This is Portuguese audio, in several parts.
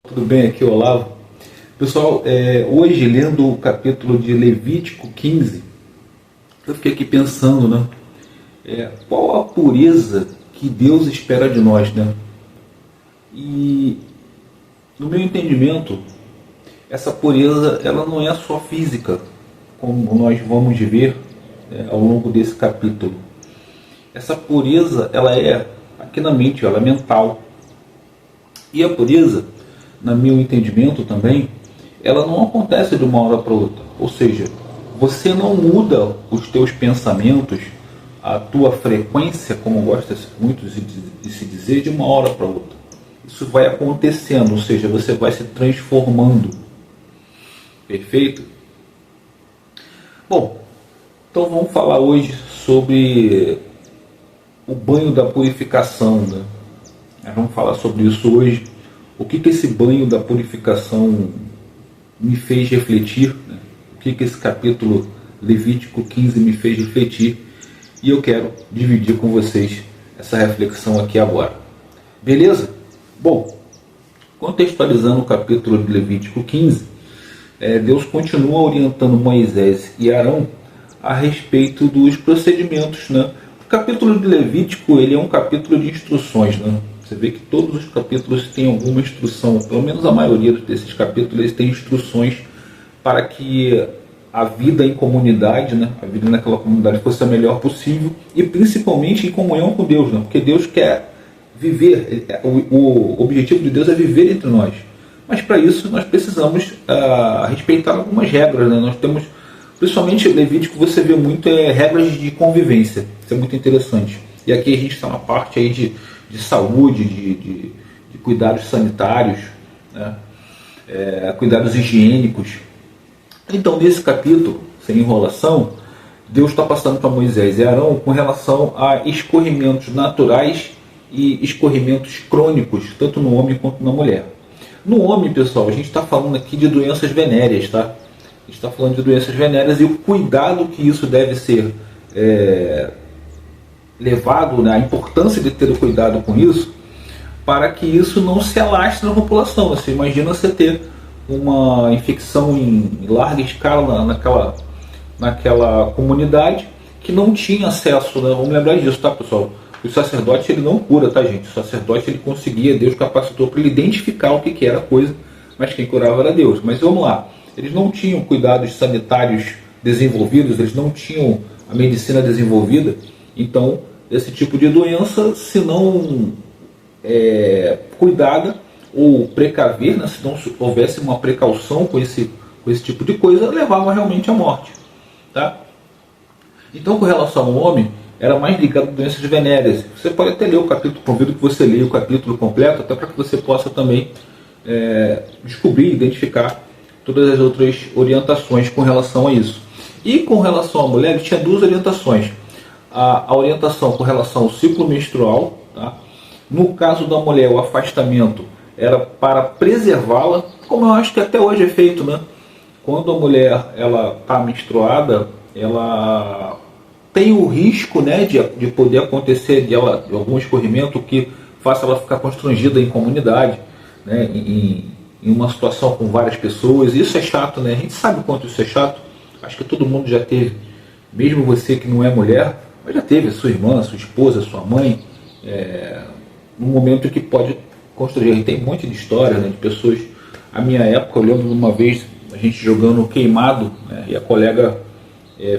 Tudo bem? Aqui é o Olavo. Pessoal, hoje lendo o capítulo de Levítico 15, eu fiquei aqui pensando, né? Qual a pureza que Deus espera de nós, né? E no meu entendimento, essa pureza ela não é só física, como nós vamos ver ao longo desse capítulo. Essa pureza ela é aqui na mente, ela é mental. E a pureza, no meu entendimento também, ela não acontece de uma hora para outra. Ou seja, você não muda os teus pensamentos, a tua frequência, como gosta muito de se dizer, de uma hora para outra. Isso vai acontecendo, ou seja, você vai se transformando. Perfeito? Bom, então vamos falar hoje sobre o banho da purificação, né? Vamos falar sobre isso hoje. O que esse banho da purificação me fez refletir, né? O que esse capítulo Levítico 15 me fez refletir, e eu quero dividir com vocês essa reflexão aqui agora. Beleza? Bom, contextualizando o capítulo de Levítico 15, Deus continua orientando Moisés e Arão a respeito dos procedimentos, né? O capítulo de Levítico ele é um capítulo de instruções, né? Você vê que todos os capítulos têm alguma instrução, pelo menos a maioria desses capítulos eles têm instruções para que a vida em comunidade, né, a vida naquela comunidade fosse a melhor possível e principalmente em comunhão com Deus, né, porque Deus quer viver, o objetivo de Deus é viver entre nós. Mas para isso nós precisamos respeitar algumas regras, né? Nós temos, principalmente Levítico, você vê muito regras de convivência, isso é muito interessante. E aqui a gente está na parte aí de saúde, de cuidados sanitários, né? Cuidados higiênicos. Então, nesse capítulo, sem enrolação, Deus está passando para Moisés e Arão com relação a escorrimentos naturais e escorrimentos crônicos, tanto no homem quanto na mulher. No homem, pessoal, a gente está falando aqui de doenças venéreas, tá? A gente está falando de doenças venéreas e o cuidado que isso deve ser levado, né, a importância de ter o cuidado com isso, para que isso não se alastre na população. Você imagina você ter uma infecção em larga escala naquela comunidade que não tinha acesso, né? Vamos lembrar disso, tá, pessoal? O sacerdote ele não cura, tá, gente? O sacerdote ele conseguia, Deus capacitou para ele identificar o que era a coisa, mas quem curava era Deus. Mas vamos lá, eles não tinham cuidados sanitários desenvolvidos, eles não tinham a medicina desenvolvida. Então, esse tipo de doença, se não cuidada ou precaver, né, se não houvesse uma precaução com esse tipo de coisa, levava realmente à morte. Tá? Então, com relação ao homem, era mais ligado a doenças venéreas. Você pode até ler o capítulo, convido que você leia o capítulo completo, até para que você possa também descobrir, identificar todas as outras orientações com relação a isso. E com relação à mulher, tinha duas orientações. A orientação com relação ao ciclo menstrual, tá? No caso da mulher, o afastamento era para preservá-la, como eu acho que até hoje é feito, né? Quando a mulher ela está menstruada, ela tem o risco, né, de poder acontecer de algum escorrimento que faça ela ficar constrangida em comunidade, né, em uma situação com várias pessoas. Isso é chato, né? A gente sabe o quanto isso é chato. Acho que todo mundo já teve, mesmo você que não é mulher, mas já teve a sua irmã, a sua esposa, a sua mãe, num momento que pode constranger. E tem um monte de história, né, de pessoas. A minha época, eu lembro de uma vez a gente jogando queimado, né, e a colega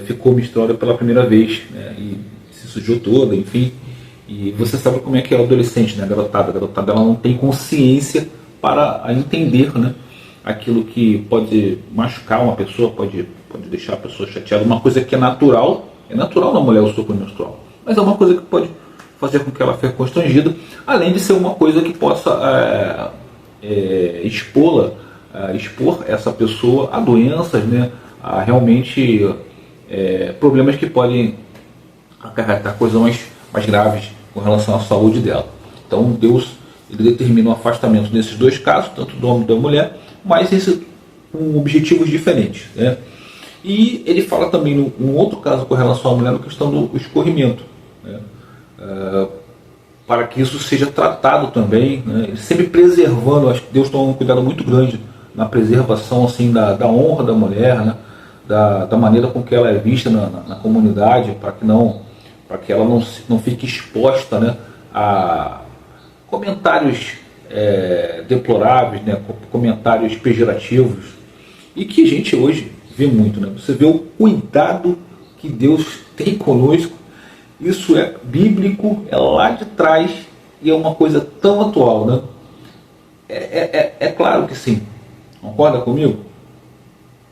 ficou menstruada pela primeira vez, né, e se sujou toda, enfim. E você sabe como é que é o adolescente, né, a garotada ela não tem consciência para entender, né, aquilo que pode machucar uma pessoa, pode deixar a pessoa chateada. Uma coisa que é natural na mulher o sopro menstrual, mas é uma coisa que pode fazer com que ela fique constrangida, além de ser uma coisa que possa expor essa pessoa a doenças, né, a realmente problemas que podem acarretar coisas mais graves com relação à saúde dela. Então Deus ele determina o afastamento nesses dois casos, tanto do homem e da mulher, mas isso com objetivos diferentes, né? E ele fala também, num outro caso com relação à mulher, na questão do escorrimento, né? para que isso seja tratado também, né? Sempre preservando. Acho que Deus toma um cuidado muito grande na preservação assim, da honra da mulher, né? Da maneira com que ela é vista na comunidade, para que ela não fique exposta, né, a comentários deploráveis, né, comentários pejorativos, e que a gente hoje vê muito, né? Você vê o cuidado que Deus tem conosco. Isso é bíblico, é lá de trás e é uma coisa tão atual, né? É claro que sim. Concorda comigo?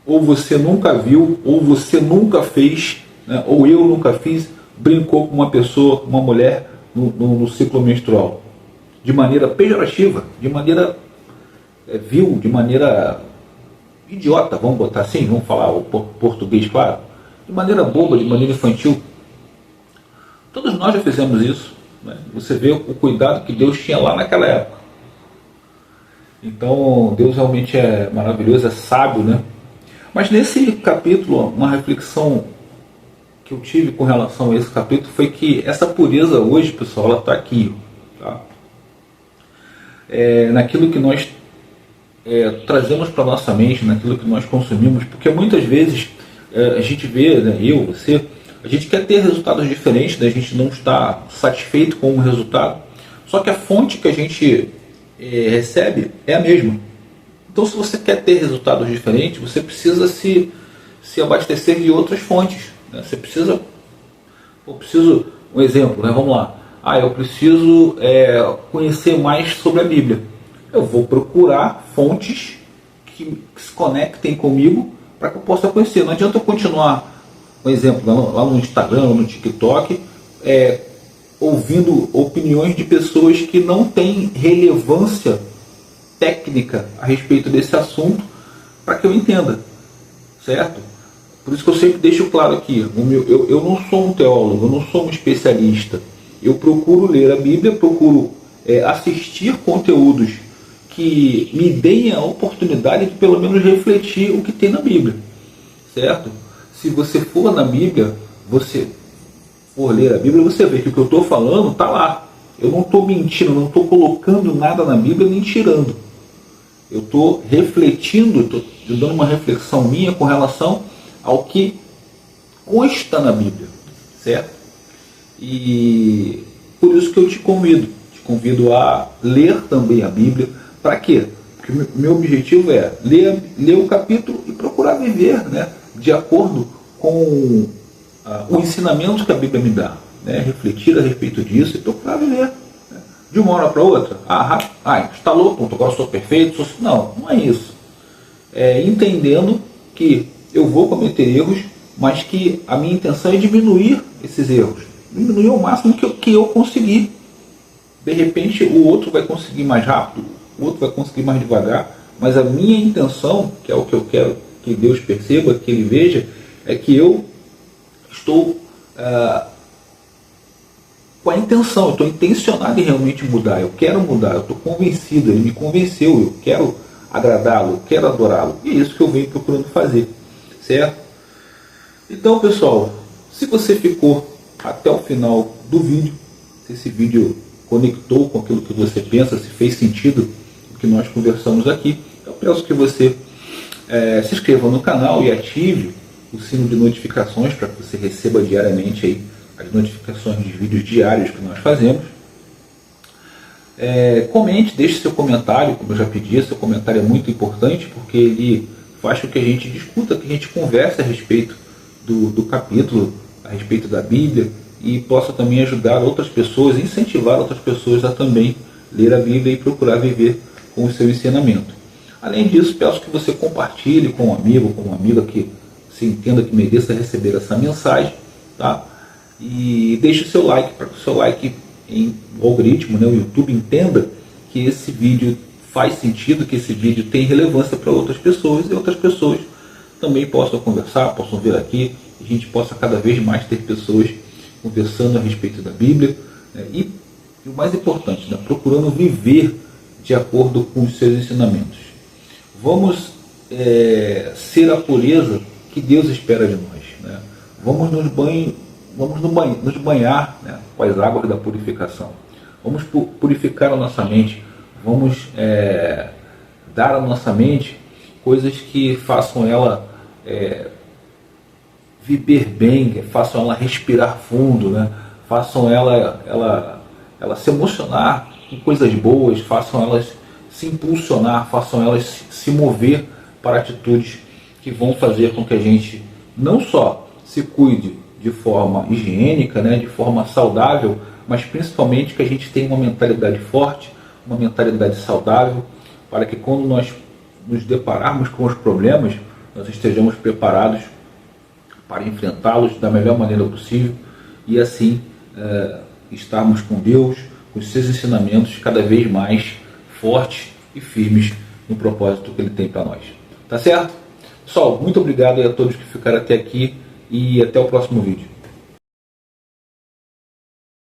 Ou você nunca viu, ou você nunca fez, né? Ou eu nunca fiz, brincou com uma pessoa, uma mulher no ciclo menstrual. De maneira pejorativa, de maneira vil, de maneira idiota, vamos botar assim, vamos falar o português claro. De maneira boba, de maneira infantil. Todos nós já fizemos isso, né? Você vê o cuidado que Deus tinha lá naquela época. Então Deus realmente é maravilhoso, é sábio, né? Mas nesse capítulo, uma reflexão que eu tive com relação a esse capítulo foi que essa pureza hoje, pessoal, ela está aqui, tá? Naquilo que nós trazemos para a nossa mente, naquilo que nós consumimos, porque muitas vezes a gente vê, né, eu, você, a gente quer ter resultados diferentes, né? A gente não está satisfeito com o resultado, só que a fonte que a gente recebe é a mesma. Então, se você quer ter resultados diferentes, você precisa se abastecer de outras fontes, né? Você precisa, um exemplo, né? Vamos lá. Eu preciso conhecer mais sobre a Bíblia. Eu vou procurar fontes que se conectem comigo para que eu possa conhecer. Não adianta eu continuar, um exemplo, lá no Instagram, no TikTok, ouvindo opiniões de pessoas que não têm relevância técnica a respeito desse assunto para que eu entenda, certo? Por isso que eu sempre deixo claro aqui, eu não sou um teólogo, eu não sou um especialista. Eu procuro ler a Bíblia, procuro assistir conteúdos que me deem a oportunidade de pelo menos refletir o que tem na Bíblia, certo? Se você for na Bíblia, você for ler a Bíblia, você vê que o que eu estou falando está lá. Eu não estou mentindo, não estou colocando nada na Bíblia nem tirando. Eu estou refletindo, estou dando uma reflexão minha com relação ao que consta na Bíblia, certo? E por isso que eu te convido a ler também a Bíblia. Para quê? Porque o meu objetivo é ler o capítulo e procurar viver, né, de acordo com o ensinamento que a Bíblia me dá, né? Refletir a respeito disso e procurar viver. Né? De uma hora para outra, instalou, pronto, agora sou perfeito. Não é isso. Entendendo que eu vou cometer erros, mas que a minha intenção é diminuir esses erros. Diminuir ao máximo que eu conseguir. De repente o outro vai conseguir mais rápido, o outro vai conseguir mais devagar, mas a minha intenção, que é o que eu quero que Deus perceba, que Ele veja, é que eu estou com a intenção, eu estou intencionado em realmente mudar, eu quero mudar, eu estou convencido, Ele me convenceu, eu quero agradá-lo, eu quero adorá-lo, e é isso que eu venho procurando fazer, certo? Então, pessoal, se você ficou até o final do vídeo, se esse vídeo conectou com aquilo que você pensa, se fez sentido o que nós conversamos aqui, eu peço que você se inscreva no canal e ative o sino de notificações para que você receba diariamente aí as notificações dos vídeos diários que nós fazemos. Comente, deixe seu comentário, como eu já pedi, seu comentário é muito importante porque ele faz com que a gente discuta, que a gente converse a respeito do capítulo, a respeito da Bíblia, e possa também ajudar outras pessoas, incentivar outras pessoas a também ler a Bíblia e procurar viver com o seu ensinamento. Além disso, peço que você compartilhe com um amigo, com uma amiga que se entenda que mereça receber essa mensagem, tá? E deixe o seu like, para que o seu like, o algoritmo, né, o YouTube entenda que esse vídeo faz sentido, que esse vídeo tem relevância para outras pessoas, e outras pessoas também possam conversar, possam vir aqui, e a gente possa cada vez mais ter pessoas conversando a respeito da Bíblia, né, e o mais importante, né, procurando viver de acordo com os seus ensinamentos. Vamos ser a pureza que Deus espera de nós, né? Vamos nos banhar, né, com as águas da purificação. Vamos purificar a nossa mente, vamos dar à nossa mente coisas que façam ela viver bem, que façam ela respirar fundo, né? Façam ela se emocionar com coisas boas, façam elas se impulsionar, façam elas se mover para atitudes que vão fazer com que a gente não só se cuide de forma higiênica, né, de forma saudável, mas principalmente que a gente tenha uma mentalidade forte, uma mentalidade saudável, para que quando nós nos depararmos com os problemas, nós estejamos preparados para enfrentá-los da melhor maneira possível e assim estarmos com Deus, com os seus ensinamentos cada vez mais fortes e firmes no propósito que Ele tem para nós. Tá certo? Pessoal, muito obrigado a todos que ficaram até aqui e até o próximo vídeo.